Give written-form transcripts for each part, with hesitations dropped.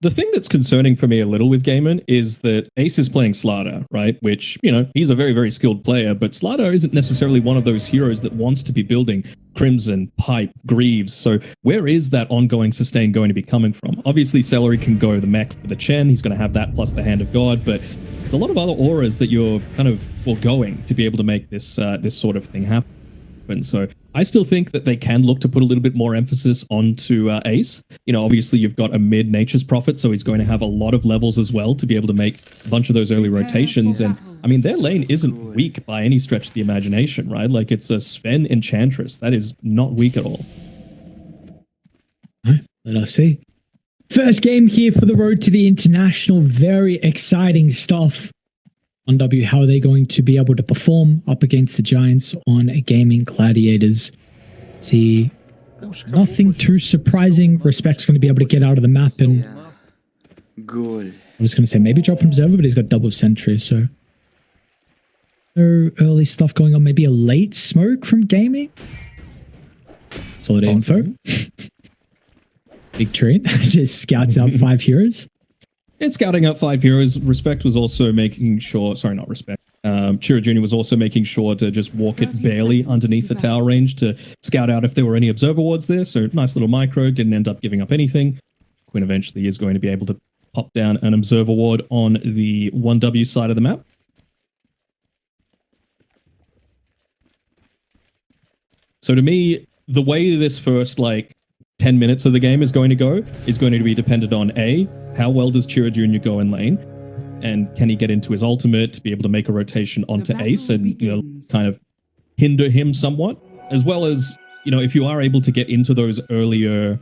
The thing that's concerning for me a little with Gaimin is that Ace is playing Slardar, right? Which, you know, he's a very, very skilled player, but Slardar isn't necessarily one of those heroes that wants to be building Crimson, Pipe, Greaves. So where is that ongoing sustain going to be coming from? Obviously, Celery can go the mech for the Chen. He's going to have that plus the Hand of God, but there's a lot of other auras that you're kind of foregoing to be able to make this this sort of thing happen. So I still think that they can look to put a little bit more emphasis onto Ace. You know, obviously you've got a mid Nature's Prophet, so he's going to have a lot of levels as well to be able to make a bunch of those early rotations. And I mean, their lane isn't weak by any stretch of the imagination, right? Like it's a Sven Enchantress. That is not weak at all. All right, let us see. First game here for the road to the international. Very exciting stuff. On W, how are they going to be able to perform up against the Giants on a Gaimin Gladiators? See, nothing too surprising. Respect's going to be able to get out of the map, and I was going to say maybe drop an observer, but he's got double sentry, so no early stuff going on. Maybe a late smoke from Gaimin. Solid info. Big treat. Just scouts out 5 heroes. It's scouting out 5 heroes. Respect was also making sure, sorry, not Respect. Chira Jr. was also making sure to just walk it barely underneath the tower range to scout out if there were any observer wards there. So nice little micro, didn't end up giving up anything. Quinn eventually is going to be able to pop down an observer ward on the 1W side of the map. So to me, the way this first, 10 minutes of the game is going to go is going to be dependent on A, how well does Chira Jr. go in lane, and can he get into his ultimate to be able to make a rotation onto Ace and, you know, kind of hinder him somewhat, as well as, you know, if you are able to get into those earlier,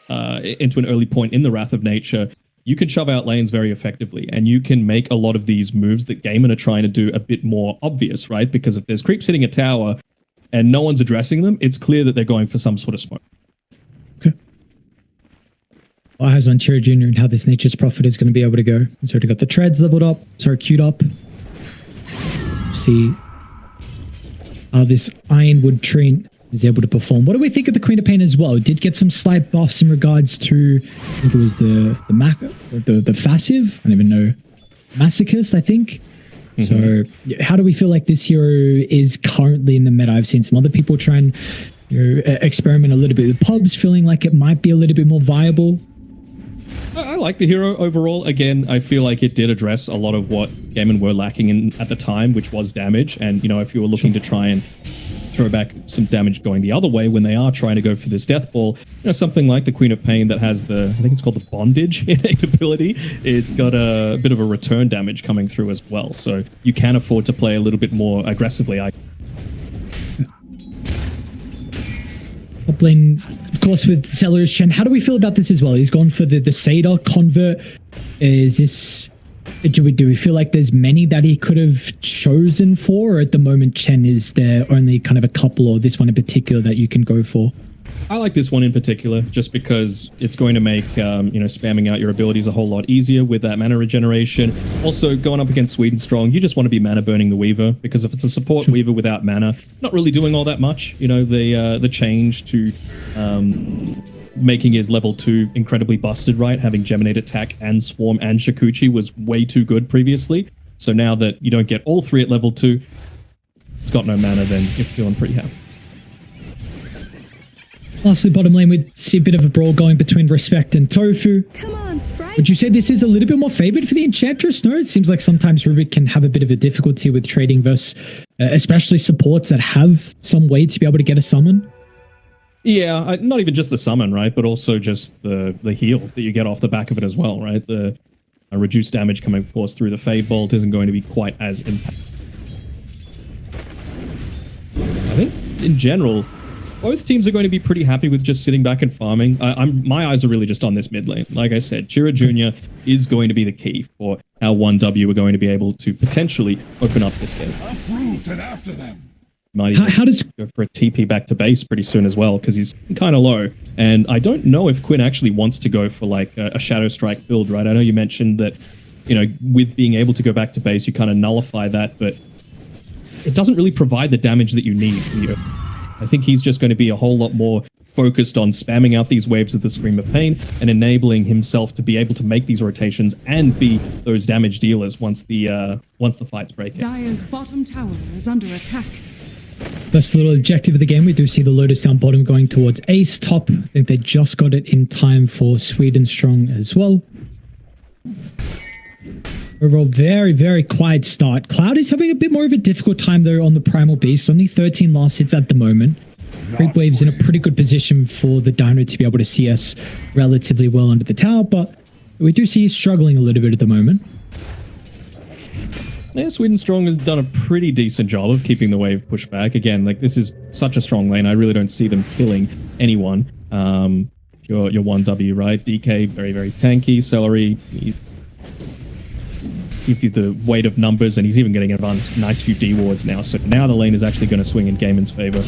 into an early point in the Wrath of Nature, you can shove out lanes very effectively, and you can make a lot of these moves that Gaimin are trying to do a bit more obvious, right? Because if there's creeps hitting a tower and no one's addressing them, it's clear that they're going for some sort of smoke. Eyes on Chira Jr. and how this Nature's Prophet is going to be able to go. He's already got the treads leveled up, sorry, queued up. See how this Ironwood Treant is able to perform. What do we think of the Queen of Pain as well? It did get some slight buffs in regards to, I think it was the Fassive, I don't even know, Masochist, I think. So how do we feel like this hero is currently in the meta? I've seen some other people try and, you know, experiment a little bit with pubs, feeling like it might be a little bit more viable. I like the hero overall. Again, I feel like it did address a lot of what Gaimin were lacking in at the time, which was damage. And, you know, if you were looking to try and throw back some damage going the other way when they are trying to go for this death ball, you know, something like the Queen of Pain that has the, I think it's called the Bondage innate ability, it's got a bit of a return damage coming through as well. So you can afford to play a little bit more aggressively. Top lane, of course, with Celery's Chen. How do we feel about this as well? He's gone for the Seder convert. Is this... Do we feel like there's many that he could have chosen for? Or at the moment, Chen, is there only kind of a couple, or this one in particular that you can go for? I like this one in particular, just because it's going to make, you know, spamming out your abilities a whole lot easier with that mana regeneration. Also, going up against Sweden Strong, you just want to be mana burning the Weaver, because if it's a support Weaver without mana, not really doing all that much. You know, the change to making his level 2 incredibly busted, right? Having Geminate Attack and Swarm and Shikuchi was way too good previously. So now that you don't get all 3 at level 2, it's got no mana, then you're feeling pretty happy. Lastly, bottom lane, we see a bit of a brawl going between Respect and Tofu. Come on, Sprite. Would you say this is a little bit more favored for the Enchantress? No, it seems like sometimes Rubik can have a bit of a difficulty with trading versus especially supports that have some way to be able to get a summon. Yeah, not even just the summon, right? But also just the heal that you get off the back of it as well, right? The reduced damage coming, of course, through the Fade Bolt isn't going to be quite as impactful. I think, in general, both teams are going to be pretty happy with just sitting back and farming. My eyes are really just on this mid lane. Like I said, Chira Jr. is going to be the key for how 1W are going to be able to potentially open up this game. Uproot and after them. Might even go for a TP back to base pretty soon as well, because he's kind of low. And I don't know if Quinn actually wants to go for like a Shadow Strike build, right? I know you mentioned that, you know, with being able to go back to base, you kind of nullify that, but it doesn't really provide the damage that you need. You know? I think he's just going to be a whole lot more focused on spamming out these waves with the Scream of Pain and enabling himself to be able to make these rotations and be those damage dealers once the fights break out. Dire's bottom tower is under attack. That's the little objective of the game. We do see the Lotus down bottom going towards Ace top. I think they just got it in time for Sweden Strong as well. Overall, very, very quiet start. Cloud is having a bit more of a difficult time though on the Primal Beast. Only 13 last hits at the moment. Creep Wave's in a pretty good position for the Dino to be able to CS relatively well under the tower, but we do see he's struggling a little bit at the moment. Yeah, Sweden Strong has done a pretty decent job of keeping the wave pushed back. Again, like this is such a strong lane. I really don't see them killing anyone. Your 1W, right? DK, very, very tanky. Celery, he's give you the weight of numbers, and he's even getting a nice few D wards now. So now the lane is actually going to swing in Gaimin's favor.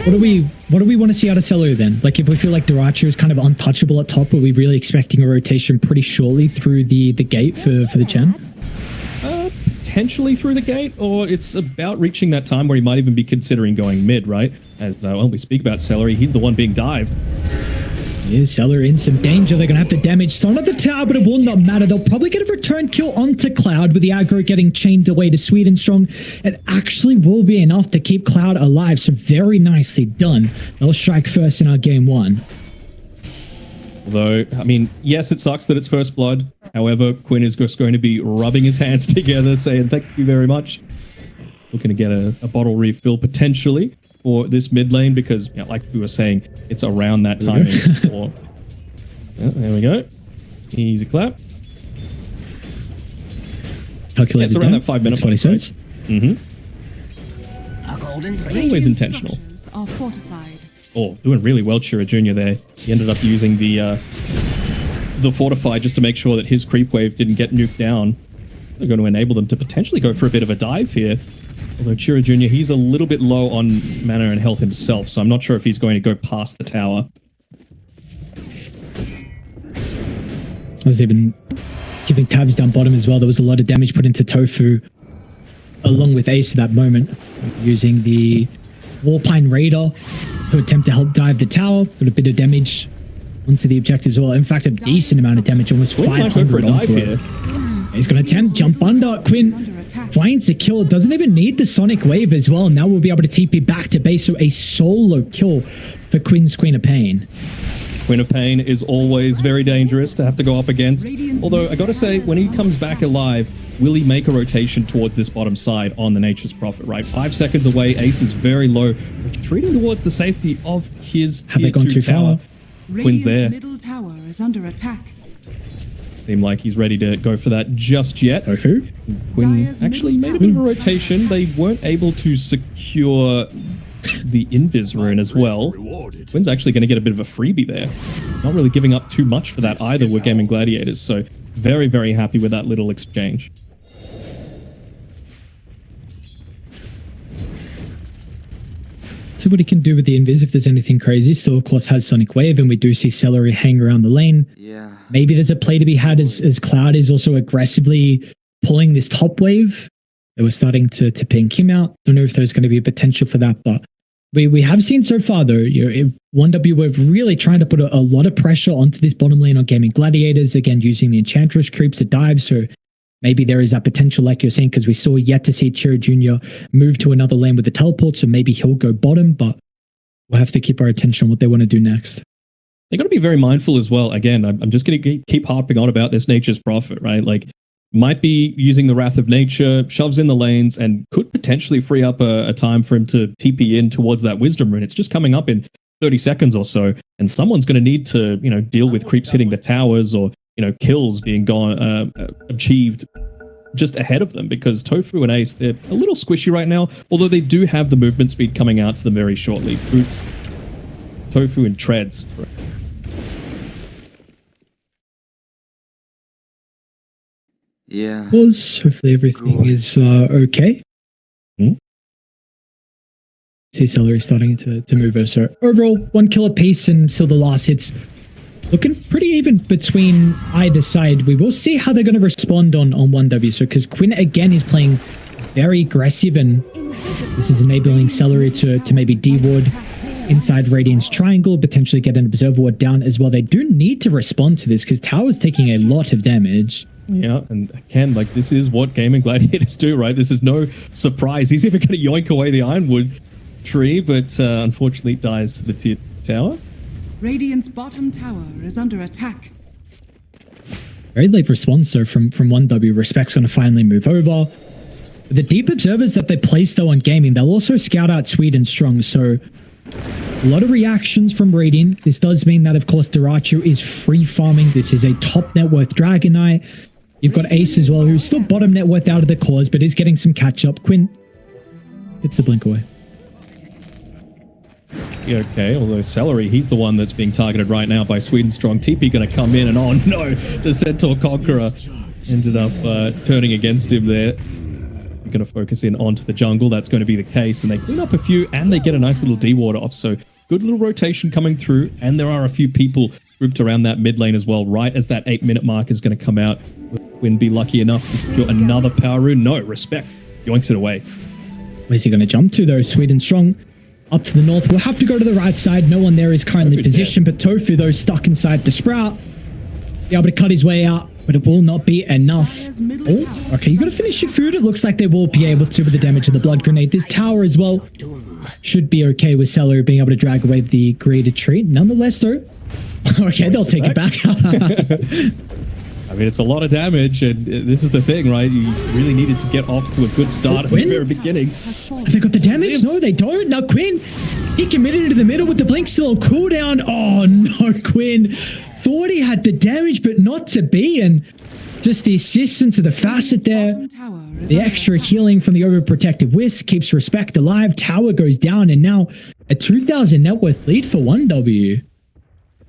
What do we want to see out of Celery then? Like, if we feel like Duracho is kind of untouchable at top, are we really expecting a rotation pretty shortly through the gate for the Chen? Potentially through the gate, or it's about reaching that time where he might even be considering going mid, right? As well, we speak about Celery, he's the one being dived. Yeah, Celery in some danger. They're going to have to damage Son at the tower, but it will not matter. They'll probably get a return kill onto Cloud with the aggro getting chained away to Sweden Strong. It actually will be enough to keep Cloud alive, so very nicely done. They'll strike first in our game one. Although, I mean, yes, it sucks that it's first blood. However, Quinn is just going to be rubbing his hands together, saying thank you very much. Looking to get a bottle refill potentially for this mid lane because, you know, like we were saying, it's around that timing. There we go. Easy clap. Calculated. It's around that 5 minute. That's what he says. Always intentional. Are fortified. Oh, doing really well, Chira Jr. there. He ended up using the Fortify just to make sure that his creep wave didn't get nuked down. They're going to enable them to potentially go for a bit of a dive here. Although Chira Jr., he's a little bit low on mana and health himself, so I'm not sure if he's going to go past the tower. I was even keeping tabs down bottom as well. There was a lot of damage put into Tofu along with Ace at that moment, using the Warpine Raider to attempt to help dive the tower. Got a bit of damage onto the objective as well. In fact, a decent amount of damage, almost 500 onto it. He's going to attempt jump under. Quinn finds a kill. Doesn't even need the Sonic Wave as well. Now we'll be able to TP back to base. So a solo kill for Quinn's Queen of Pain. Queen of Pain is always very dangerous to have to go up against. Although, I gotta say, when he comes back alive, will he make a rotation towards this bottom side on the Nature's Prophet, right? 5 seconds away, Ace is very low, retreating towards the safety of his tier 2 tower. Quinn's there. Middle tower is under attack. Seem like he's ready to go for that just yet. Tofu? Quinn actually made a bit of a rotation. They weren't able to secure the Invis rune as well. Quinn's actually going to get a bit of a freebie there. Not really giving up too much for that either with Gaimin Gladiators, so very, very happy with that little exchange. See what he can do with the Invis if there's anything crazy. Still, of course, has Sonic Wave, and we do see Celery hang around the lane. Yeah. Maybe there's a play to be had as Cloud is also aggressively pulling this top wave. They were starting to ping him out. Don't know if there's going to be a potential for that, but we have seen so far, though, 1W, we're really trying to put a lot of pressure onto this bottom lane on Gaimin Gladiators, again, using the Enchantress creeps to dive, so maybe there is that potential, like you're saying, because we saw yet to see Chira Jr. move to another lane with the teleport, so maybe he'll go bottom, but we'll have to keep our attention on what they want to do next. They got to be very mindful as well. Again, I'm just going to keep harping on about this Nature's Prophet, right? Like, might be using the Wrath of Nature, shoves in the lanes, and could potentially free up a time for him to TP in towards that Wisdom Rune. It's just coming up in 30 seconds or so, and someone's going to need to, deal with creeps hitting the towers or, kills being achieved just ahead of them, because Tofu and Ace, they're a little squishy right now, although they do have the movement speed coming out to them very shortly. Boots, Tofu, and Treads. Yeah. Hopefully everything is okay. See Celery starting to move her. So overall, 1 kill apiece, and still the last hits looking pretty even between either side. We will see how they're going to respond on 1W. So because Quinn again is playing very aggressive, and this is enabling Celery to maybe D-ward inside Radiant's triangle, potentially get an observer ward down as well. They do need to respond to this because Tower's taking a lot of damage. Yeah, and again, like, this is what Gaimin Gladiators do, right? This is no surprise. He's even going to yoink away the Ironwood tree, but unfortunately dies to the tier tower. Radiant's bottom tower is under attack. Very late response, though, from 1W. Respect's going to finally move over. The deep observers that they place, though, on Gaming, they'll also scout out Sweden strong, so a lot of reactions from Radiant. This does mean that, of course, Dota2 is free farming. This is a top net worth Dragon Knight. You've got Ace as well, who's still bottom net worth out of the cause, but is getting some catch-up. Quinn gets the blink away. Yeah, okay, although Celery, he's the one that's being targeted right now by Sweden Strong. TP going to come in, and oh no, the Centaur Conqueror ended up turning against him there. We're going to focus in onto the jungle. That's going to be the case, and they clean up a few, and they get a nice little D-ward off, so good little rotation coming through, and there are a few people grouped around that mid lane as well, right as that 8-minute mark is going to come out. Will Quinn be lucky enough to secure another power rune? No, Respect yoinks it away. Where's he going to jump to, though? Sweden Strong up to the north. We'll have to go to the right side. No one there is currently positioned, but Tofu, though, stuck inside the Sprout. Be able to cut his way out, but it will not be enough. Oh, okay, you got to finish your food. It looks like they will be able to with the damage of the blood grenade. This tower as well should be okay with Celery being able to drag away the graded tree. Nonetheless, though, okay, they'll take it back. I mean, it's a lot of damage, and this is the thing, right? You really needed to get off to a good start at the very beginning. Have they got the damage? No, they don't. Now, Quinn, he committed into the middle with the blink still on cooldown. Oh, no, Quinn. Thought he had the damage, but not to be, and just the assistance of the facet there. The extra healing from the overprotective Wisp keeps Respect alive. Tower goes down, and now a 2,000 net worth lead for 1W.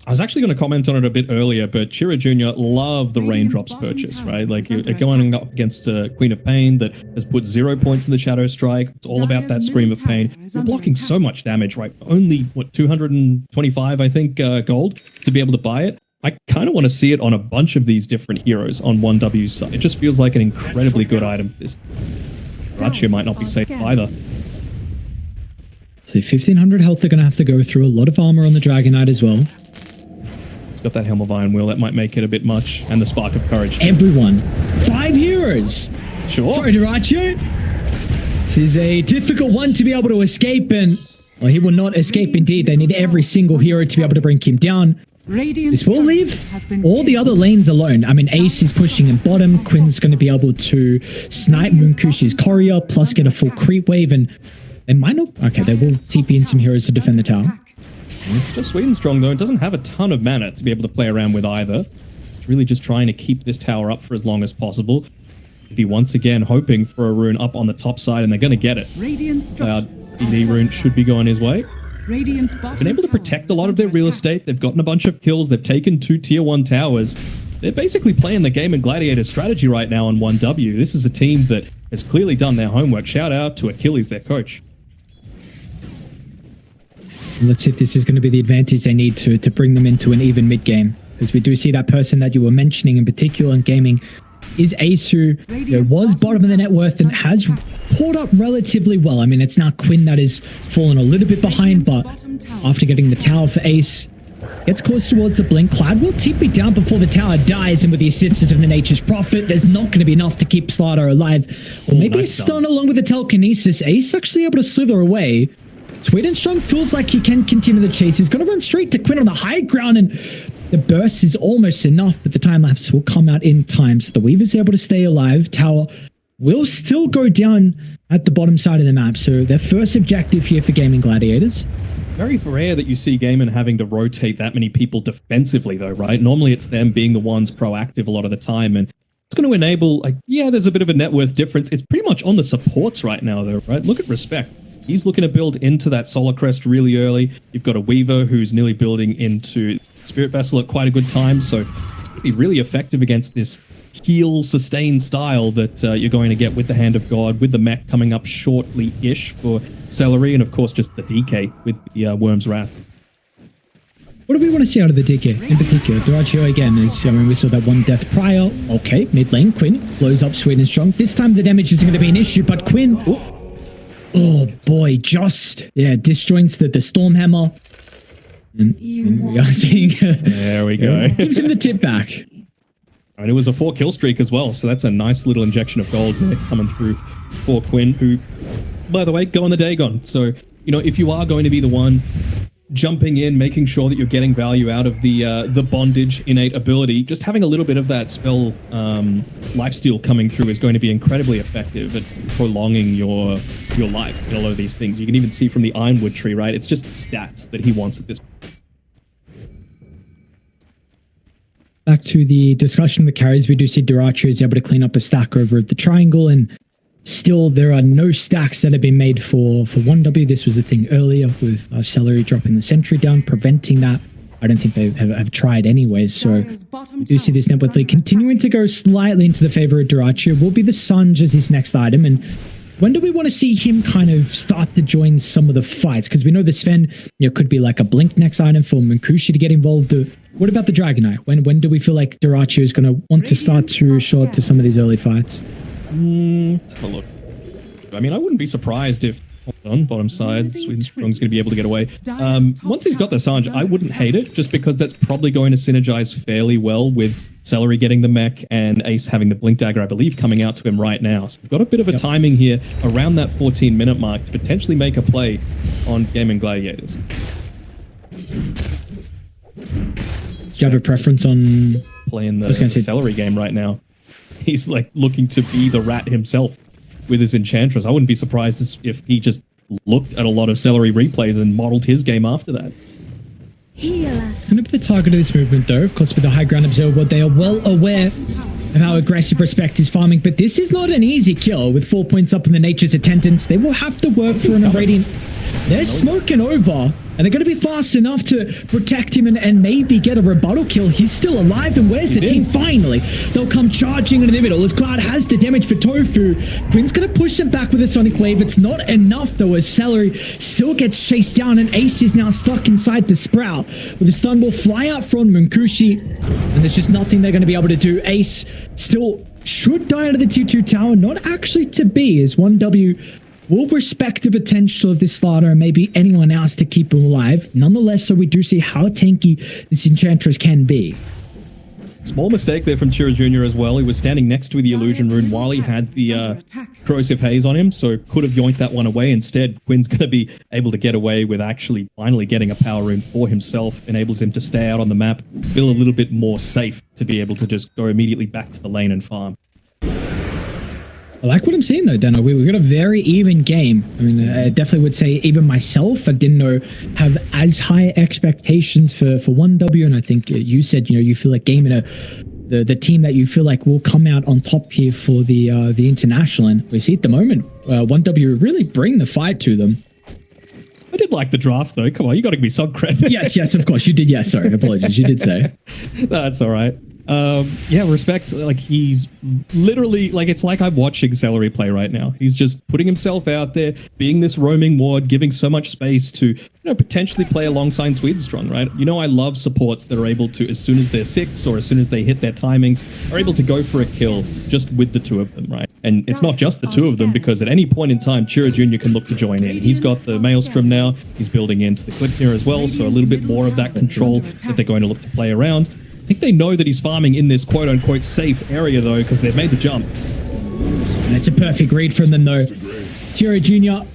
I was actually going to comment on it a bit earlier, but Chira Jr. loved the Raindrops purchase, right? Like, you're going up against Queen of Pain that has put 0 points in the Shadow Strike. It's all about that Scream of Pain. You're blocking so much damage, right? Only, what, 225, I think, gold to be able to buy it. I kind of want to see it on a bunch of these different heroes on 1W's side. It just feels like an incredibly good item for this. Ratio might not be safe either. So 1,500 health, they're going to have to go through. A lot of armor on the Dragon Knight as well. Got that Helm of Iron Will, that might make it a bit much, and the Spark of Courage. Everyone. 5 heroes. Sure. Sorry, Duracho. This is a difficult one to be able to escape, and well, he will not escape indeed. They need every single hero to be able to bring him down. This will leave all the other lanes alone. I mean, Ace is pushing in bottom. Quinn's going to be able to snipe Moonkushi's Courier, plus get a full creep wave, and they might not... Okay, they will TP in some heroes to defend the tower. It's just Sweden Strong, though. It doesn't have a ton of mana to be able to play around with either. It's really just trying to keep this tower up for as long as possible. Be once again hoping for a rune up on the top side, and they're going to get it. Cloud ED rune should be going his way. Been able to protect a lot of their real estate. They've gotten a bunch of kills. They've taken 2 tier 1 towers. They're basically playing the Gaimin Gladiators strategy right now on 1W. This is a team that has clearly done their homework. Shout out to Achilles, their coach. Let's see if this is going to be the advantage they need to bring them into an even mid-game. Because we do see that person that you were mentioning in particular in gaming is Ace, who was bottom of the net worth and has pulled up relatively well. I mean, it's now Quinn that is fallen a little bit behind, but after getting the tower for Ace, gets close towards the blink. Cloud will TP down before the tower dies, and with the assistance of the Nature's Prophet, there's not going to be enough to keep Slaughter alive. Or maybe nice a stun along with the telekinesis. Ace actually able to slither away. Sweden Strong feels like he can continue the chase. He's going to run straight to Quinn on the high ground, and the burst is almost enough, but the time lapse will come out in time. So the Weaver's able to stay alive. Tower will still go down at the bottom side of the map. So their first objective here for Gaimin Gladiators. Very rare that you see Gaimin having to rotate that many people defensively, though, right? Normally it's them being the ones proactive a lot of the time, and it's going to enable, like, yeah, there's a bit of a net worth difference. It's pretty much on the supports right now, though, right? Look at Respect. He's looking to build into that Solar Crest really early. You've got a Weaver who's nearly building into Spirit Vessel at quite a good time, so it's going to be really effective against this heal sustain style that you're going to get with the Hand of God, with the mech coming up shortly-ish for Celery, and of course just the DK with the Worm's Wrath. What do we want to see out of the DK in particular? Duracho again is, I mean, we saw that one death prior. Okay, mid lane, Quinn blows up Sweden Strong. This time the damage isn't going to be an issue, but Quinn... Oh boy, just disjoints the Stormhammer. And we are seeing There we go. gives him the tip back. And it was a 4-kill streak as well, so that's a nice little injection of gold there coming through for Quinn, who, by the way, go on the Dagon. So, you know, if you are going to be the one jumping in, making sure that you're getting value out of the bondage innate ability, just having a little bit of that spell lifesteal coming through is going to be incredibly effective at prolonging your life in a lot of these things. You can even see from the Ironwood tree, right? It's just stats that he wants at this point. Back to the discussion of the carries, we do see Duracho is able to clean up a stack over at the triangle, and still there are no stacks that have been made for 1W. This was a thing earlier with Celery dropping the sentry down, preventing that. I don't think they have tried anyways, so we do see this network lead continuing to go slightly into the favor of Duracho. Will be the Sunge as his next item, and when do we want to see him kind of start to join some of the fights? Because we know the Sven, could be like a blink next item for Munkushi to get involved. What about the Dragon Eye? When do we feel like Duracho is going to want to start to show up to some of these early fights? Let's have a look. I mean, I wouldn't be surprised if on bottom side, Sweden Strong's going to be able to get away. Once he's got the Sange, I wouldn't hate it, just because that's probably going to synergize fairly well with Celery getting the mech and Ace having the Blink Dagger, I believe, coming out to him right now. So we've got a bit of a timing here around that 14-minute mark to potentially make a play on Gaimin Gladiators. Do you have a preference on playing the Celery game right now? He's like looking to be the rat himself with his Enchantress. I wouldn't be surprised if he just looked at a lot of Celery replays and modeled his game after that. Kind of the target of this movement, though. Of course, with the high ground observer, they are well aware of how aggressive Respect is farming, but this is not an easy kill. With 4 points up in the Nature's attendance, they will have to work for an Radiant. They're smoking over, and they're going to be fast enough to protect him and maybe get a rebuttal kill. He's still alive, and where's the team? Finally, they'll come charging into the middle as Cloud has the damage for Tofu. Quinn's going to push them back with a Sonic Wave. It's not enough, though, as Celery still gets chased down, and Ace is now stuck inside the Sprout. With the stun will fly out from Munkushi, and there's just nothing they're going to be able to do. Ace still should die out of the tier 2 tower, not actually to be, as 1W will respect the potential of this Slaughter and maybe anyone else to keep him alive. Nonetheless, so we do see how tanky this Enchantress can be. Small mistake there from Chira Jr. as well. He was standing next to the Illusion Rune while he had the Corrosive Haze on him, so could have yoinked that one away. Instead, Quinn's going to be able to get away with actually finally getting a Power Rune for himself. Enables him to stay out on the map, feel a little bit more safe to be able to just go immediately back to the lane and farm. I like what I'm seeing, though, Dano. We got a very even game. I mean, I definitely would say even myself, I didn't have as high expectations for 1W, and I think you said, you feel like Gaimin the team that you feel like will come out on top here for the international, and we see at the moment 1W really bring the fight to them. I did like the draft, though. Come on, you got to give me some credit. Yes, of course. You did, yes. Sorry, apologies. You did say. That's all right. Yeah, Respect, like, he's literally, like, it's like I'm watching Celery play right now. He's just putting himself out there, being this roaming ward, giving so much space to, potentially play alongside Swedenstrong, right? I love supports that are able to, as soon as they're 6 or as soon as they hit their timings, are able to go for a kill just with the 2 of them, right? And it's not just the 2 of them, because at any point in time, Chira Jr. can look to join in. He's got the Maelstrom now. He's building into the Clip here as well, so a little bit more of that control that they're going to look to play around. I think they know that he's farming in this quote-unquote safe area, though, because they've made the jump. And it's a perfect read from them, though. Chira Jr.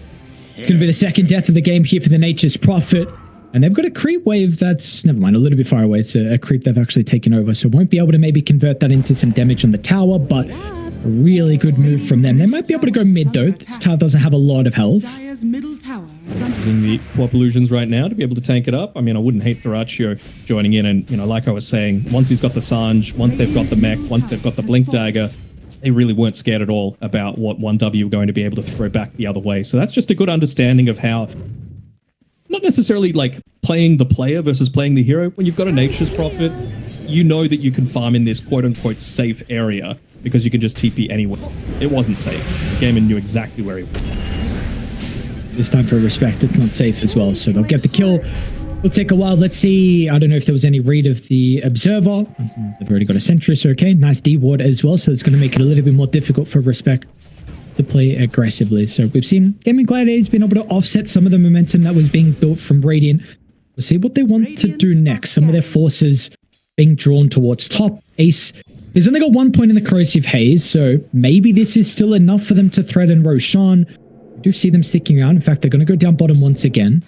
It's going to be the second death of the game here for the Nature's Prophet. And they've got a creep wave that's, never mind, a little bit far away. It's a creep they've actually taken over, so won't be able to maybe convert that into some damage on the tower, but a really good move from them. They might be able to go mid, though. This tower doesn't have a lot of health. Using the Co-op Illusions right now to be able to tank it up. I mean, I wouldn't hate Duracho joining in, and, like I was saying, once he's got the Sange, once they've got the mech, once they've got the Blink Dagger, they really weren't scared at all about what 1W were going to be able to throw back the other way. So that's just a good understanding of how, not necessarily like playing the player versus playing the hero. When you've got a Nature's Prophet, you know that you can farm in this quote-unquote safe area because you can just TP anywhere. It wasn't safe. Gaimin knew exactly where he was. This time for Respect, it's not safe as well, so they'll get the kill. It'll take a while. Let's see. I don't know if there was any read of the Observer. They've already got a Sentry, so okay. Nice D ward as well, so it's going to make it a little bit more difficult for Respect. to play aggressively. So we've seen Gaimin Gladiators been able to offset some of the momentum that was being built from Radiant. We'll see what they want to do next. Some of their forces being drawn towards top. Ace, he's only got 1 point in the corrosive haze, so maybe this is still enough for them to threaten Roshan. I do see them sticking around. In fact, they're going to go down bottom once again.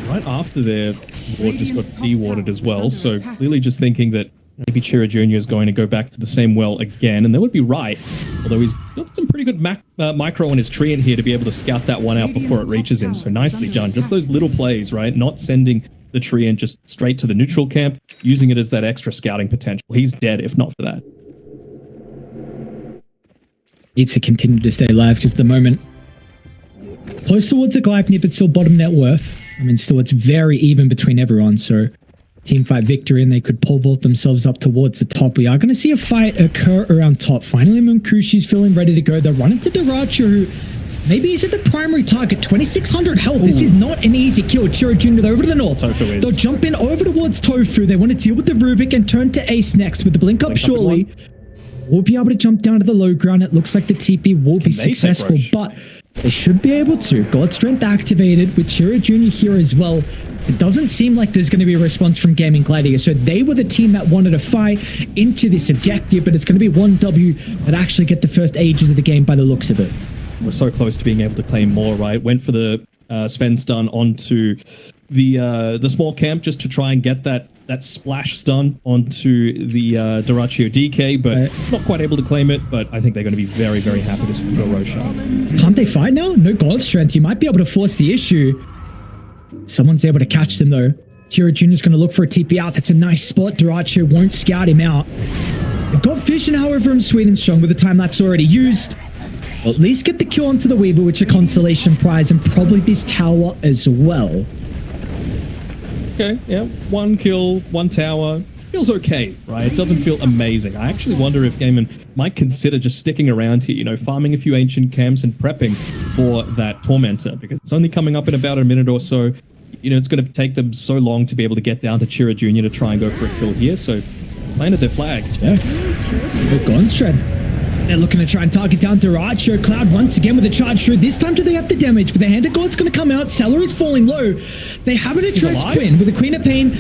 Right after their ward just got de-warded as well, so clearly just thinking that maybe Chira Jr. is going to go back to the same well again, and they would be right. Although he's got some pretty good micro on his tree in here to be able to scout that one out before it reaches him. So nicely done. Just those little plays, right? Not sending the tree in just straight to the neutral camp, using it as that extra scouting potential. He's dead if not for that. Needs to continue to stay alive because at the moment, close towards the Gleipnir, but still bottom net worth. I mean, still it's very even between everyone, so team fight victory, and they could pole vault themselves up towards the top. We are going to see a fight occur around top. Finally, Munkushi's feeling ready to go. They're running to Daracha, who maybe he's at the primary target. 2,600 health. Ooh. This is not an easy kill. Chira Jr., they're over to the north. They'll jump in over towards Tofu. They want to deal with the Rubik and turn to Ace next with the blink up shortly. We'll be able to jump down to the low ground. It looks like the TP will be successful, but they should be able to. God Strength activated with Chira Jr. here as well. It doesn't seem like there's going to be a response from Gaimin Gladiators. So they were the team that wanted to fight into this objective, but it's going to be 1W that actually get the first ages of the game by the looks of it. We're so close to being able to claim more, right? Went for the Sven stun onto the small camp just to try and get that splash stun onto the Daracho DK, but not quite able to claim it. But I think they're going to be very, very happy to secure Roshan. Can't they fight now? No God Strength. You might be able to force the issue. Someone's able to catch them though. Chira Jr. is going to look for a TP out. That's a nice spot. Daracho won't scout him out. They've got vision, however, from Sweden Strong with the time lapse already used. Well, at least get the kill onto the Weaver, which is a consolation prize, and probably this tower as well. Okay, yeah, 1 kill, 1 tower. Feels okay, right? It doesn't feel amazing. I actually wonder if Gaimin might consider just sticking around here, you know, farming a few ancient camps and prepping for that Tormentor, because it's only coming up in about a minute or so. You know, it's going to take them so long to be able to get down to Chira Jr. to try and go for a kill here, so planted their flags. Yeah. They've gone straight. They're looking to try and target down Daracho. Cloud once again with a charge through. This time do they have the damage, but the Hand of God's going to come out. Seller is falling low. They haven't addressed Quinn with the Queen of Pain.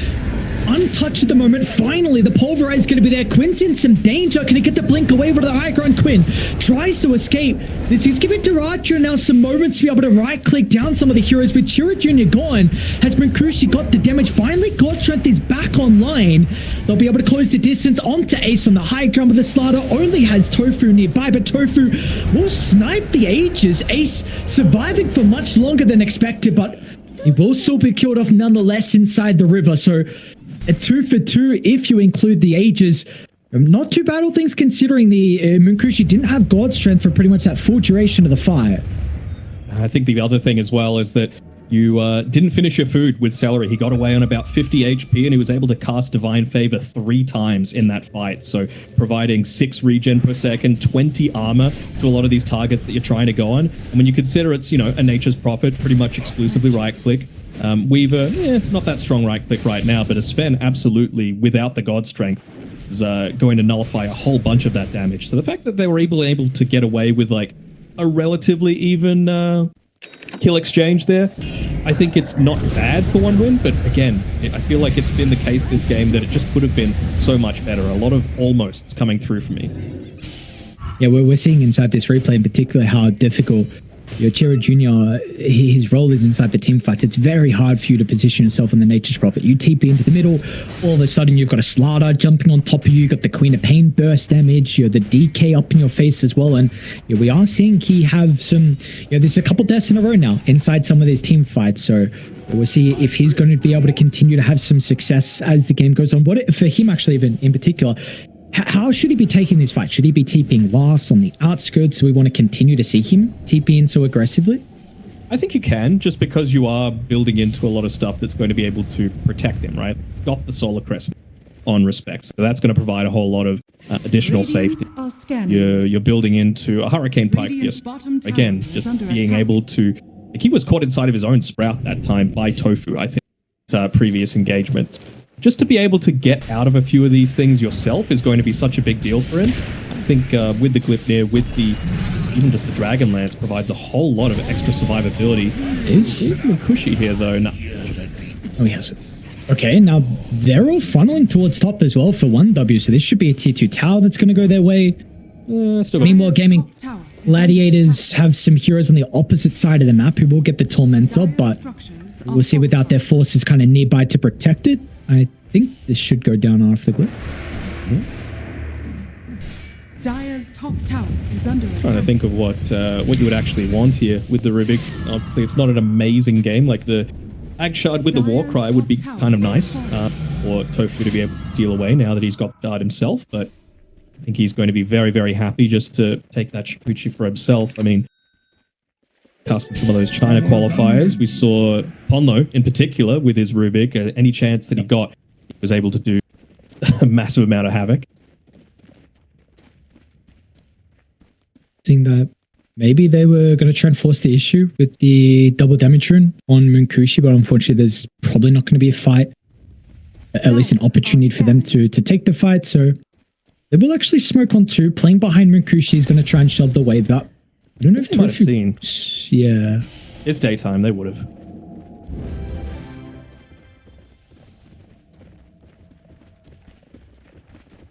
Untouched at the moment. Finally, the Pulverize is going to be there. Quinn's in some danger. Can he get the blink away over to the high ground? Quinn tries to escape. This is giving Daracho now some moments to be able to right-click down some of the heroes. With Chira Jr. gone, has Munkushi got the damage? Finally, God Strength is back online. They'll be able to close the distance onto Ace on the high ground, but the Slaughter only has Tofu nearby, but Tofu will snipe the Aegis. Ace surviving for much longer than expected, but he will still be killed off nonetheless inside the river. So a 2 for 2 if you include the Aegis. Not too bad, all things considering. The Munkushi didn't have God Strength for pretty much that full duration of the fight. I think the other thing as well is that you didn't finish your food with Celery. He got away on about 50 HP and he was able to cast Divine Favor 3 times in that fight. So providing 6 regen per second, 20 armor to a lot of these targets that you're trying to go on. And when you consider it's, you know, a Nature's Prophet, pretty much exclusively right click. Weaver, not that strong right click right now, but a Sven absolutely, without the God Strength, is going to nullify a whole bunch of that damage. So the fact that they were able to get away with like a relatively even kill exchange there, I think it's not bad for 1 win, but again, I feel like it's been the case this game that it just could have been so much better. A lot of almosts coming through for me. Yeah, we're seeing inside this replay in particular how difficult your Chira Jr., his role is inside the team fights. It's very hard for you to position yourself in the Nature's Prophet. You TP into the middle, all of a sudden you've got a Slaughter jumping on top of you, you've got the Queen of Pain burst damage, you know, the DK up in your face as well, and you know, we are seeing he have some, you know, there's a couple deaths in a row now inside some of these team fights, so we'll see if he's going to be able to continue to have some success as the game goes on. What for him actually, even in particular, how should he be taking this fight? Should he be TPing last on the outskirts? Do we want to continue to see him TP in so aggressively? I think you can, just because you are building into a lot of stuff that's going to be able to protect him, right? Got the Solar Crest on Respect, so that's going to provide a whole lot of additional safety. You're building into a Hurricane Pike. Yes. Again, just being able to... Like, he was caught inside of his own Sprout that time by Tofu, I think, previous engagements. Just to be able to get out of a few of these things yourself is going to be such a big deal for him. I think with the Glipnir, with the even just the Dragonlance provides a whole lot of extra survivability. Is Even Cushy here, though. No. Oh, he has it. Okay, now they're all funneling towards top as well for 1W, so this should be a tier 2 tower that's going to go their way. Meanwhile, Gaimin Gladiators have some heroes on the opposite side of the map who will get the Tormentor, but we'll see without their forces kind of nearby to protect it. I think this should go down off the glyph. Dire's top tower is under attack. Trying to think of what you would actually want here with the Rubik. Obviously, it's not an amazing game. Like the Ag Shard with the Warcry would be kind of nice for Tofu to be able to deal away now that he's got Dart himself, but I think he's going to be very, very happy just to take that Shikuchi for himself. I mean, casting some of those China qualifiers, we saw Ponlo in particular with his Rubik. Any chance that he got, he was able to do a massive amount of havoc. Seeing that maybe they were going to try and force the issue with the double damage rune on Munkushi, but unfortunately there's probably not going to be a fight, at least an opportunity for them to take the fight. So they will actually smoke on 2. Playing behind Munkushi is going to try and shove the wave up. I don't know if they might have seen. Yeah. It's daytime, they would have.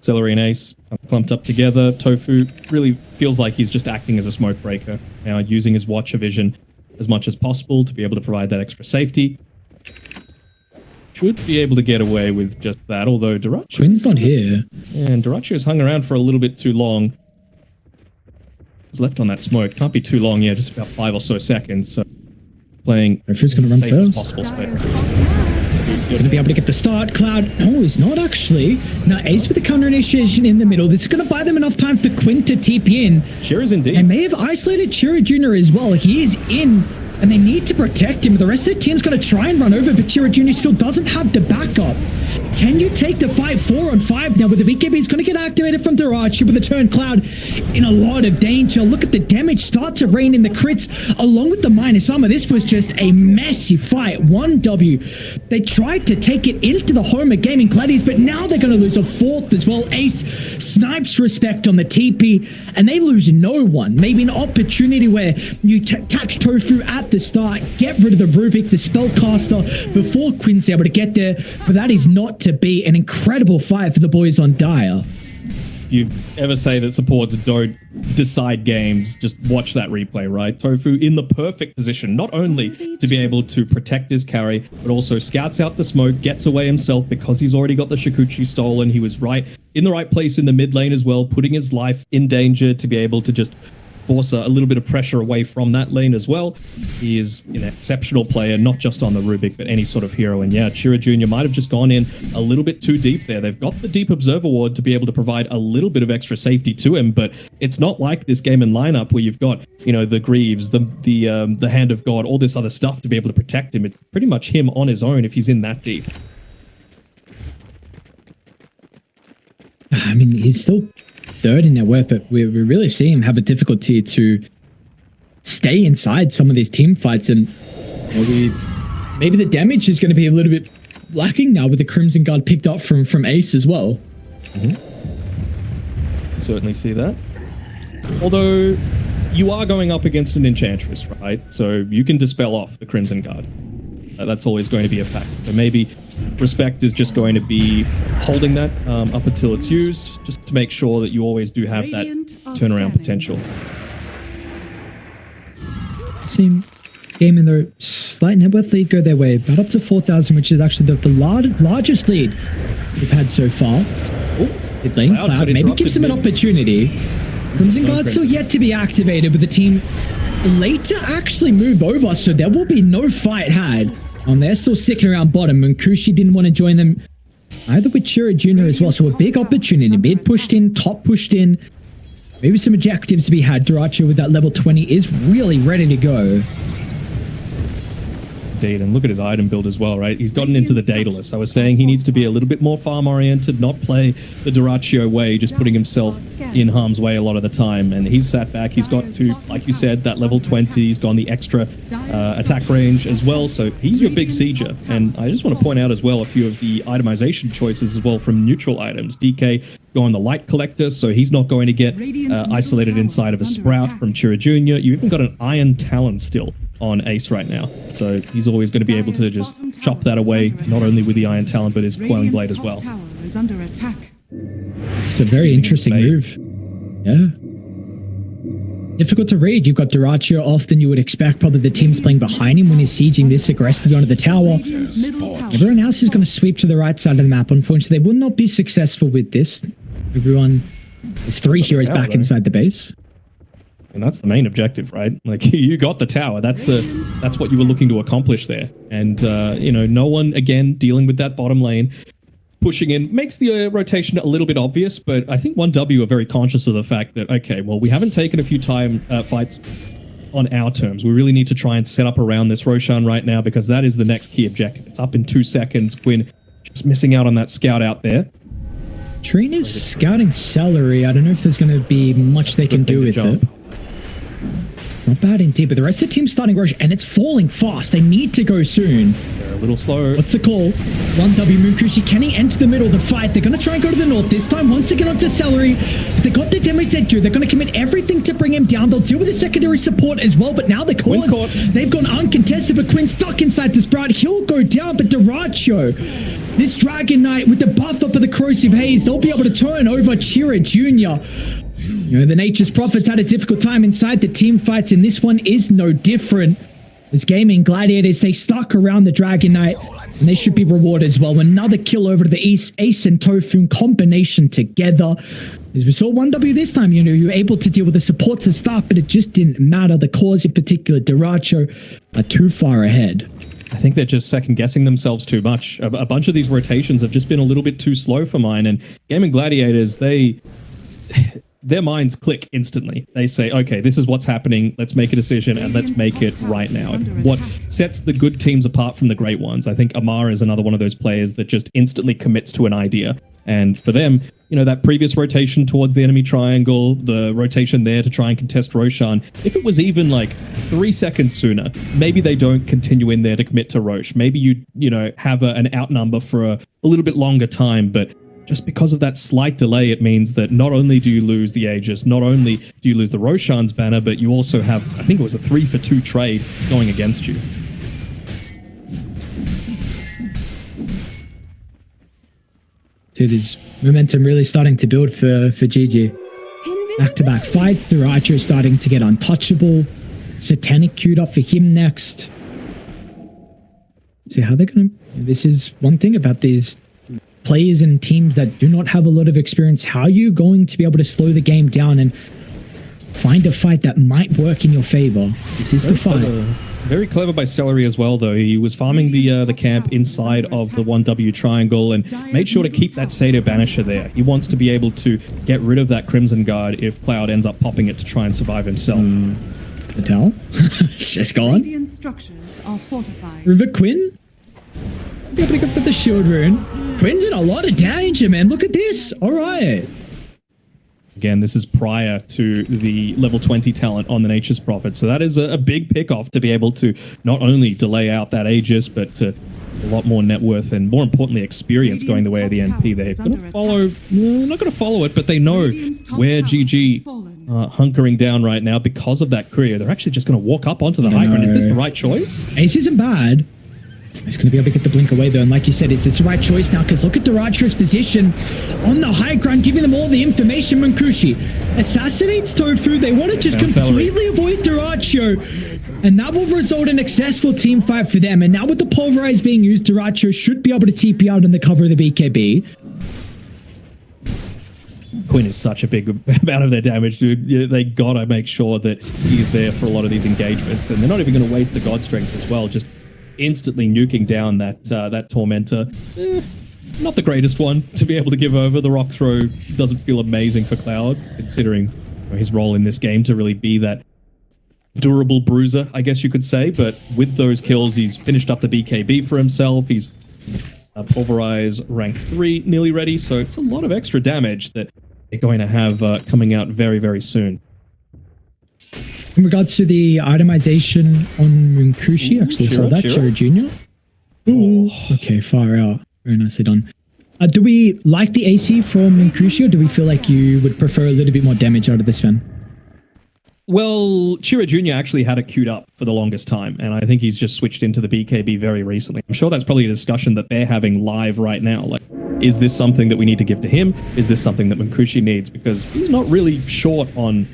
Celery and Ace clumped up together. Tofu really feels like he's just acting as a smoke breaker now, using his Watcher vision as much as possible to be able to provide that extra safety. Should be able to get away with just that, although Darachi... Quinn's not here. And Darachi has hung around for a little bit too long. He's left on that smoke. Can't be too long, yeah, just about 5 or so seconds. So playing Referee's going to run safe as first. possible space. You're going to be able to get the start. Cloud, no, he's not actually. Now, Ace with the counter initiation in the middle. This is going to buy them enough time for Quinn to TP in. Chira's indeed. And may have isolated Chira Jr. as well. He is in, and they need to protect him. The rest of the team's going to try and run over, but Chira Jr. still doesn't have the backup. Can you take the fight 4-on-5 now with the BKB? He's going to get activated from Darachi with the turn. Cloud in a lot of danger. Look at the damage start to rain in the crits along with the minus armor. This was just a messy fight. 1W. They tried to take it into the home of Gaimin Gladiators, but now they're going to lose a 4th as well. Ace snipes respect on the TP, and they lose no one. Maybe an opportunity where you catch Tofu at the start, get rid of the Rubik, the spellcaster, before Quinn's able to get there, but that is not to be. An incredible fight for the boys on Dire. You ever say that supports don't decide games, just watch that replay, right? Tofu in the perfect position, not only to be able to protect his carry, but also scouts out the smoke, gets away himself because he's already got the Shikuchi stolen. He was right in the right place in the mid lane as well, putting his life in danger to be able to just force a little bit of pressure away from that lane as well. He is an exceptional player, not just on the Rubik, but any sort of hero. And yeah, Chira Jr. might have just gone in a little bit too deep there. They've got the Deep Observer Ward to be able to provide a little bit of extra safety to him, but it's not like this game and lineup where you've got, you know, the Greaves, the Hand of God, all this other stuff to be able to protect him. It's pretty much him on his own if he's in that deep. I mean, he's still 3rd in net worth, but we really see him have a difficulty to stay inside some of these team fights, and you know, maybe the damage is going to be a little bit lacking now with the Crimson Guard picked up from Ace as well. Certainly see that. Although you are going up against an Enchantress, right? So you can dispel off the Crimson Guard. That's always going to be a fact. So maybe Respect is just going to be holding that up until it's used, just to make sure that you always do have that turnaround potential. Same game in their slight net worth lead go their way, about up to 4,000, which is actually the largest lead we've had so far. Mid lane, Cloud maybe gives them an opportunity. Crimson Guard still yet to be activated, but the team later actually move over, so there will be no fight had. They're still sticking around bottom. Munkushi didn't want to join them either with Chira Jr. as well, so a big opportunity. Mid pushed in, top pushed in. Maybe some objectives to be had. Darachi with that level 20 is really ready to go. indeed. And look at his item build as well, right? He's gotten into the Daedalus. I was saying he needs to be a little bit more farm-oriented, not play the Duraccio way, just putting himself in harm's way a lot of the time. And he's sat back. He's got to, like you said, that level 20. He's gone the extra attack range as well. So he's your big sieger. And I just want to point out as well a few of the itemization choices as well from neutral items. DK going the light collector, so he's not going to get isolated inside of a sprout from Chira Jr. You even got an iron talon still on Ace right now, so he's always going to be able to just chop that away, not only with the iron talon but his quelling blade as well. Is under attack. It's a very interesting move. Yeah. Difficult to read. You've got Duraccio. Often you would expect probably the team's playing behind him when he's sieging this aggressively onto the tower. Everyone else is going to sweep to the right side of the map. Unfortunately, they will not be successful with this. Everyone, there's 3 heroes back inside the base. And that's the main objective, right? Like, you got the tower. That's what you were looking to accomplish there. And, you know, no one, again, dealing with that bottom lane, pushing in, makes the rotation a little bit obvious, but I think 1W are very conscious of the fact that, okay, well, we haven't taken a few fights on our terms. We really need to try and set up around this Roshan right now, because that is the next key objective. It's up in 2 seconds. Quinn just missing out on that scout out there. Trina's scouting Celery. I don't know if there's going to be much they can do with it. It's not bad indeed, but the rest of the team's starting rush, and it's falling fast. They need to go soon. They're a little slow. What's the call? 1W Munkushi. Can he enter the middle of the fight? They're going to try and go to the north this time. Once again onto Celery. They got the damage they do. They're going to commit everything to bring him down. They'll deal with the secondary support as well, but now the cause, they've gone uncontested, but Quinn's stuck inside the Sprout. He'll go down, but Duraccio, this Dragon Knight with the buff up of the Corrosive Haze, they'll be able to turn over Chira Jr. You know, the Nature's Prophets had a difficult time inside the team fights, and this one is no different. As Gaimin Gladiators, they stuck around the Dragon Knight, and they should be rewarded as well. Another kill over to the east. Ace and Tofu combination together. As we saw 1W this time, you know, you were able to deal with the supports to start, but it just didn't matter. The cause in particular, Duraccio, are too far ahead. I think they're just second-guessing themselves too much. A bunch of these rotations have just been a little bit too slow for mine, and Gaimin Gladiators, their minds click instantly. They say, okay, this is what's happening. Let's make a decision and let's make it right now. What sets the good teams apart from the great ones, I think Amar is another one of those players that just instantly commits to an idea. And for them, you know, that previous rotation towards the enemy triangle, the rotation there to try and contest Roshan, if it was even like 3 seconds sooner, maybe they don't continue in there to commit to Rosh. Maybe you know, have an outnumber for a little bit longer time, but just because of that slight delay, it means that not only do you lose the Aegis, not only do you lose the Roshan's banner, but you also have, I think it was a 3-for-2 trade going against you. So there's momentum really starting to build for GG. Back-to-back fights. Duraccio starting to get untouchable. Satanic queued up for him next. See how they're going to... This is one thing about these players and teams that do not have a lot of experience. How are you going to be able to slow the game down and find a fight that might work in your favor? This is the fight. Very clever by Celery as well, though. He was farming the camp inside of the 1W triangle and made sure to keep that Satyr Banisher there. He wants to be able to get rid of that Crimson Guard if Cloud ends up popping it to try and survive himself. The towel? It's just gone. Radiant structures are fortified. River Quinn? Be able to go for the shield rune. Quinn's in a lot of danger, man. Look at this. All right. Again, this is prior to the level 20 talent on the Nature's Prophet. So that is a big pick-off to be able to not only delay out that Aegis, but to a lot more net worth and, more importantly, experience going the way of the NP. They're going to follow... not going to follow it, but they know where GG hunkering down right now because of that career. They're actually just going to walk up onto the high ground. Is this the right choice? Ace isn't bad. He's going to be able to get the blink away, though. And like you said, is this the right choice now? Because look at Duraccio's position on the high ground, giving them all the information. Munkushi assassinates Tofu. They want to just completely avoid Duraccio. And that will result in a successful team fight for them. And now with the Pulverize being used, Duraccio should be able to TP out in the cover of the BKB. Quinn is such a big amount of their damage, dude. They gotta make sure that he's there for a lot of these engagements. And they're not even going to waste the God Strength as well. Just instantly nuking down that Tormentor. Not the greatest one to be able to give over. The rock throw doesn't feel amazing for Cloud, considering his role in this game to really be that durable bruiser, I guess you could say. But with those kills, he's finished up the BKB for himself. He's Pulverize rank 3 nearly ready, so it's a lot of extra damage that they're going to have coming out very, very soon. In regards to the itemization on Rinkushi, actually hold that, Chira Jr. Ooh, okay, far out. Very nicely done. Do we like the AC from Rinkushi, or do we feel like you would prefer a little bit more damage out of this Sven? Well, Chira Jr. actually had it queued up for the longest time, and I think he's just switched into the BKB very recently. I'm sure that's probably a discussion that they're having live right now. Like, is this something that we need to give to him? Is this something that Rinkushi needs? Because he's not really short on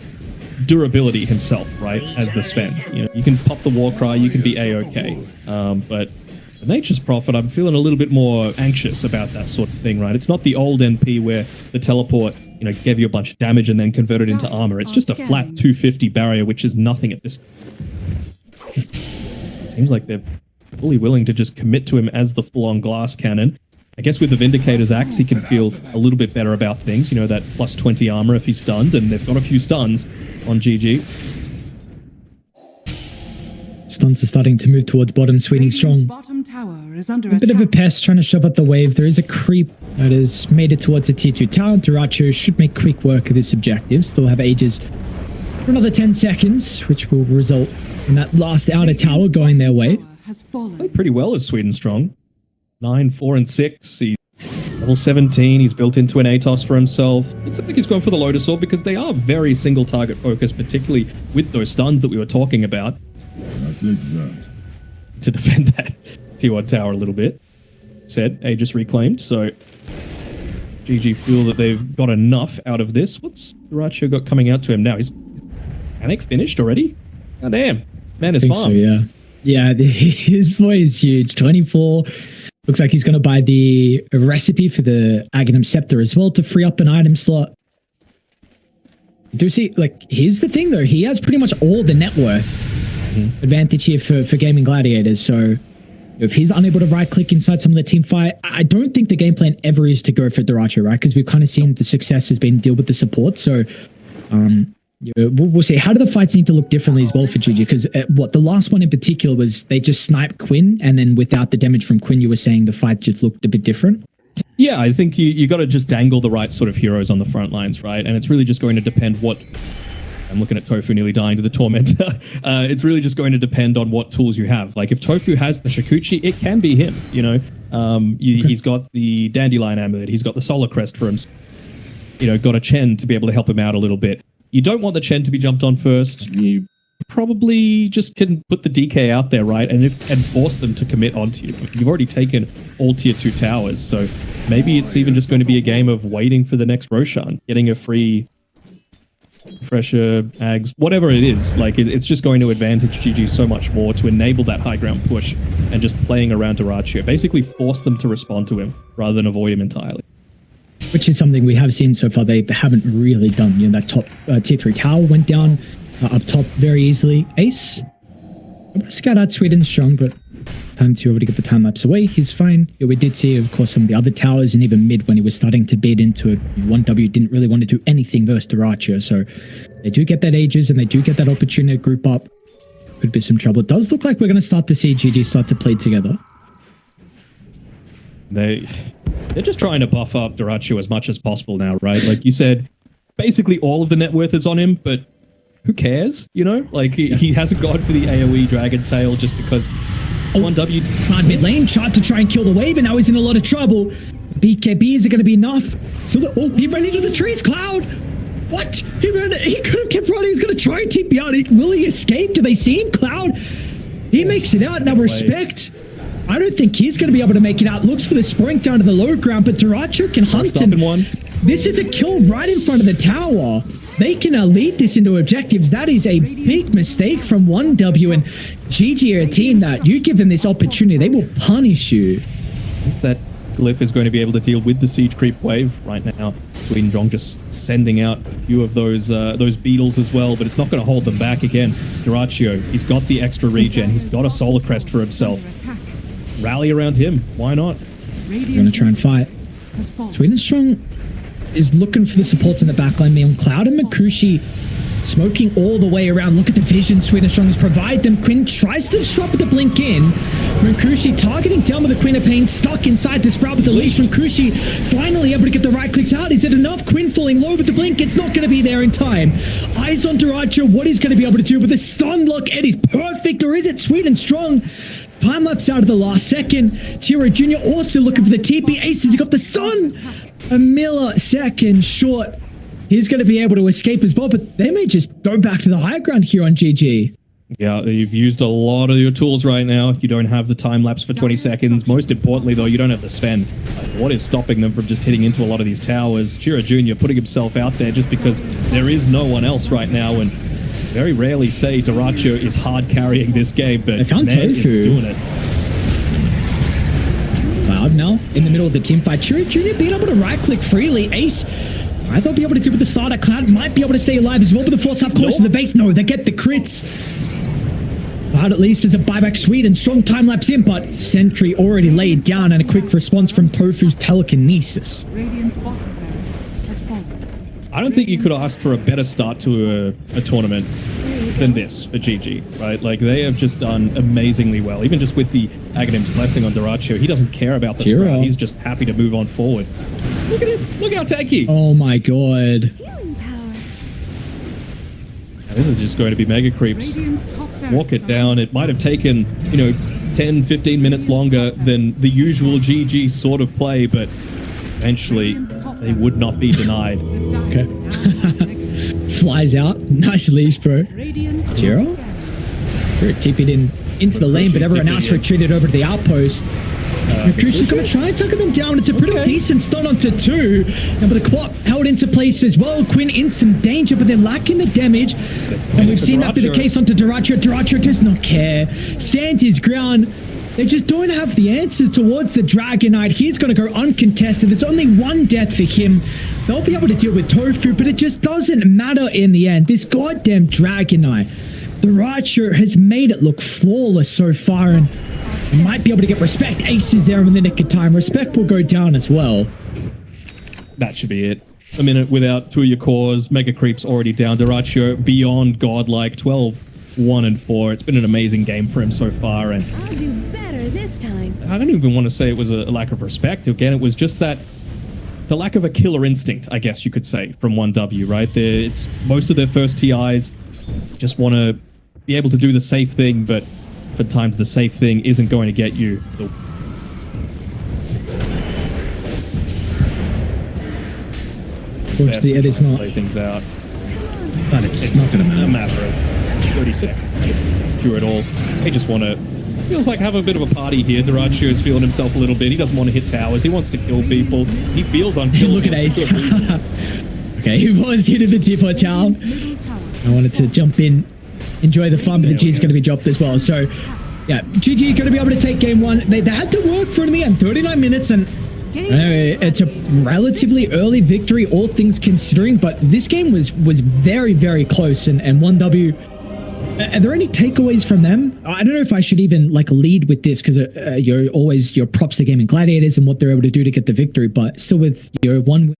durability himself, right, as the Sven. You know, you can pop the war cry, you can be A-okay. But the Nature's Prophet, I'm feeling a little bit more anxious about that sort of thing, right? It's not the old NP where the teleport, you know, gave you a bunch of damage and then converted into armor. It's just a flat 250 barrier, which is nothing at this. It seems like they're fully willing to just commit to him as the full-on glass cannon. I guess with the Vindicator's axe, he can feel a little bit better about things. You know, that plus 20 armor if he's stunned, and they've got a few stuns on GG. Stuns are starting to move towards bottom, Sweeney strong. Bottom tower is under A bit of a pest trying to shove up the wave. There is a creep that has made it towards the tier 2 tower. Duracho should make quick work of this objective. Still have ages for another 10 seconds, which will result in that last outer tower going their way. Played pretty well as Sweden Strong. 9, 4, and 6. He's level 17. He's built into an Atos for himself. Looks like he's going for the Lotus Orb because they are very single target focused, particularly with those stuns that we were talking about. To defend that T1 tower a little bit. Said, Aegis reclaimed, so GG feel that they've got enough out of this. What's Duracho got coming out to him now? He's Panic finished already? God damn. Man is farm. So, yeah. Yeah, his boy is huge. 24. Looks like he's going to buy the recipe for the Aghanim Scepter as well to free up an item slot. Do you see, like, here's the thing though. He has pretty much all the net worth advantage here for Gaimin Gladiators. So if he's unable to right click inside some of the team fight, I don't think the game plan ever is to go for Duracho, right? Because we've kind of seen the success has been deal with the support. So we'll see. How do the fights need to look differently as well for GG? Because the last one in particular was they just sniped Quinn, and then without the damage from Quinn, you were saying the fight just looked a bit different. Yeah, I think you got to just dangle the right sort of heroes on the front lines, right? And it's really just going to depend what... I'm looking at Tofu nearly dying to the Tormentor. It's really just going to depend on what tools you have. Like, if Tofu has the Shikuchi, it can be him, you know? He's got the Dandelion Amulet. He's got the Solar Crest for him. You know, got a Chen to be able to help him out a little bit. You don't want the Chen to be jumped on first. You probably just can put the DK out there, right? And force them to commit onto you. You've already taken all tier 2 towers, so maybe it's even just going to be a game of waiting for the next Roshan, getting a free... Fresher, Ags, whatever it is. Like, it's just going to advantage GG so much more to enable that high ground push and just playing around Duracho. Basically force them to respond to him rather than avoid him entirely. Which is something we have seen so far they haven't really done. You know, that top tier 3 tower went down up top very easily. Ace, I'm going to scout out Sweden strong, but time to already get the time lapse away. He's fine. Yeah, we did see, of course, some of the other towers and even mid when he was starting to beat into it. 1W didn't really want to do anything versus Duracho, so they do get that Aegis and they do get that opportunity to group up. Could be some trouble. It does look like we're going to start to see GG start to play together. They're just trying to buff up Duracho as much as possible now, right? Like you said, basically all of the net worth is on him, but who cares, you know? Like, he hasn't gone for the AoE Dragon Tail just because 1W... Cloud mid lane tried to try and kill the wave, and now he's in a lot of trouble. BKB, is it going to be enough? So he ran into the trees, Cloud! What? He could have kept running. He's going to try and TP out. Will he escape? Do they see him, Cloud? He makes it out. Now, respect. I don't think he's going to be able to make it out. Looks for the sprint down to the low ground, but Duracho can hunt him. This is a kill right in front of the tower. They can lead this into objectives. That is a big mistake from 1W, and GG are a team that you give them this opportunity, they will punish you. Is that Glyph is going to be able to deal with the siege creep wave right now? Sweden Strong just sending out a few of those beetles as well, but it's not going to hold them back again. Duracho, he's got the extra regen. He's got a Solar Crest for himself. Rally around him. Why not? We're going to try and fight. Sweden Strong is looking for the supports in the backline. Me on Cloud and Makushi smoking all the way around. Look at the vision Sweden Strong has provided them. Quinn tries to disrupt with the blink in. Munkushi targeting down with the Queen of Pain, stuck inside the Sprout with the leash. Munkushi finally able to get the right clicks out. Is it enough? Quinn falling low with the blink. It's not going to be there in time. Eyes on Duracho. What he's going to be able to do with the stun lock. It is perfect. Or is it Sweden Strong? Time lapse out of the last second. Tiro Jr. also looking for the TP. Aces, he got the stun. A millisecond short. He's going to be able to escape as well, but they may just go back to the high ground here on GG. Yeah, you've used a lot of your tools right now. You don't have the time lapse for 20 seconds. Most importantly, though, you don't have the Sven. What is stopping them from just hitting into a lot of these towers? Chira Jr. putting himself out there just because there is no one else right now, and very rarely say Duracho is hard carrying this game, but found man is doing it. Cloud now in the middle of the team fight. Chira Jr. being able to right-click freely. Ace, I thought be able to do with the starter. Cloud might be able to stay alive as well, but the force up close to the base. No, they get the crits. Cloud at least is a buyback. Sweden strong time lapse in, but Sentry already laid down and a quick response from Tofu's telekinesis. Radiant's bottom barracks has fallen. I don't think you could ask for a better start to a tournament than this for GG, right? Like, they have just done amazingly well. Even just with the Aghanim's blessing on Duracho, he doesn't care about the spread. He's just happy to move on forward. Look at him. Look how tanky. Oh my god. Now, this is just going to be mega creeps. Walk it down. It might have taken, 10, 15 minutes longer than the usual GG sort of play, but eventually they would not be denied. Okay. Flies out. Nice leash, bro. Jiro? Very TP'd into the lane, but everyone else retreated over to the outpost. Crucial's going to try and tuck them down. It's a pretty decent stun onto two. And with the quap held into place as well. Quinn in some danger, but they're lacking the damage. And we've seen that be the case onto Duracho. Duracho does not care. Stands his ground. They just don't have the answers towards the Dragon Knight. He's going to go uncontested. It's only one death for him. They'll be able to deal with Tofu, but it just doesn't matter in the end. This goddamn Dragon Knight, Duracho has made it look flawless so far, and might be able to get respect. Ace is there in the nick of time. Respect will go down as well. That should be it. A minute without two of your cores. Mega Creep's already down. Duracho beyond godlike. 12, 1 and 4. It's been an amazing game for him so far, and I'll do better this time. I don't even want to say it was a lack of respect. Again, it was just that the lack of a killer instinct, I guess you could say, from 1W, right? It's most of their first TIs just want to be able to do the safe thing, but times the safe thing isn't going to get you Which the edit's not. Play things out. But it's not going to matter. A matter of 30 seconds through it all. They just want to, feels like have a bit of a party here. Duracho is feeling himself a little bit. He doesn't want to hit towers. He wants to kill people. He feels unkillable. Look at Ace. Okay, he was hitting the T4 tower. I wanted to jump in, enjoy the fun, but the G's going to be dropped as well. So, yeah, GG going to be able to take game one. They had to work for it in the end, 39 minutes, and it's a relatively early victory, all things considering, but this game was very, very close, and 1W, are there any takeaways from them? I don't know if I should even lead with this, because you're always your props to Gaimin Gladiators and what they're able to do to get the victory, but still with your one